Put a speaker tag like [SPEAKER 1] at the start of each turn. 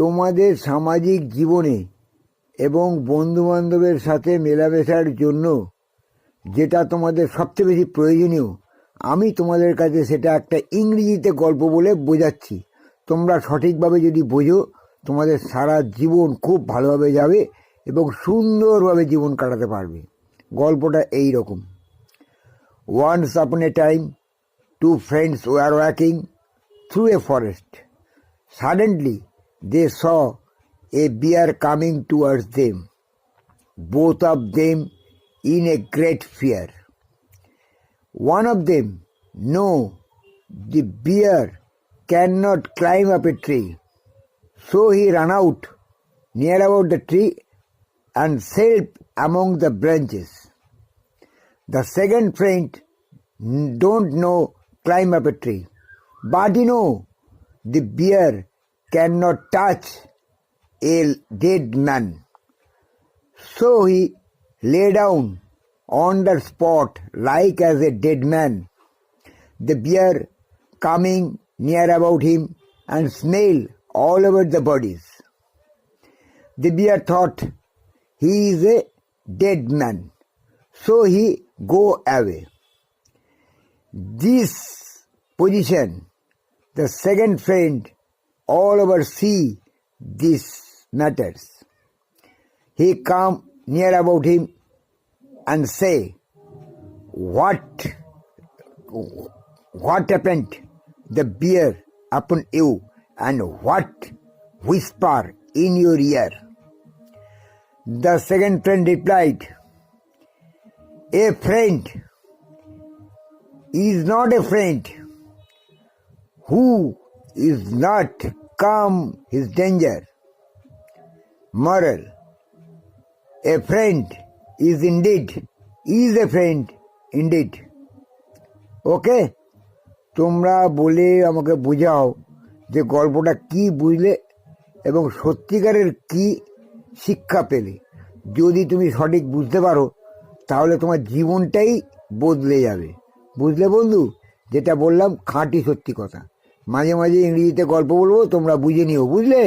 [SPEAKER 1] তোমাদের সামাজিক জীবনে এবং বন্ধুবান্ধবের সাথে মেলামেশার জন্য যেটা তোমাদের সবচেয়ে বেশি প্রয়োজনীয়, আমি তোমাদের কাছে সেটা একটা ইংরেজিতে গল্প বলে বোঝাচ্ছি। তোমরা সঠিকভাবে যদি বোঝো, তোমাদের সারা জীবন খুব ভালোভাবে যাবে এবং সুন্দরভাবে জীবন কাটাতে পারবে। গল্পটা এই রকম। Once upon a time, two friends were walking through a forest. Suddenly, they saw a bear coming towards them, both of them in a great fear. One of them knew the bear cannot climb up a tree, so he ran out near about the tree and sailed among the branches. The second friend don't know climb up a tree, but he know the bear cannot touch a dead man. So he lay down on the spot like as a dead man. The bear coming near about him and smell all over the bodies. The bear thought he is a dead man, so he go away. This position, the second friend all over see these matters. He come near about him and say, what happened the bear upon you, and what whisper in your ear? The second friend replied, a friend is not a friend who is not come his danger. Moral: a friend is a friend indeed. ওকে, তোমরা বলে আমাকে বোঝাও যে গল্পটা কি বুঝলে এবং সত্যিকারের কি শিক্ষা পেলে। যদি তুমি সঠিক বুঝতে পারো, তাহলে তোমার জীবনটাই বদলে যাবে। বুঝলে বন্ধু? যেটা বললাম খাঁটি সত্যি কথা। মাঝে মাঝে ইংরেজিতে গল্প বলবো, তোমরা বুঝে নিও। বুঝলে?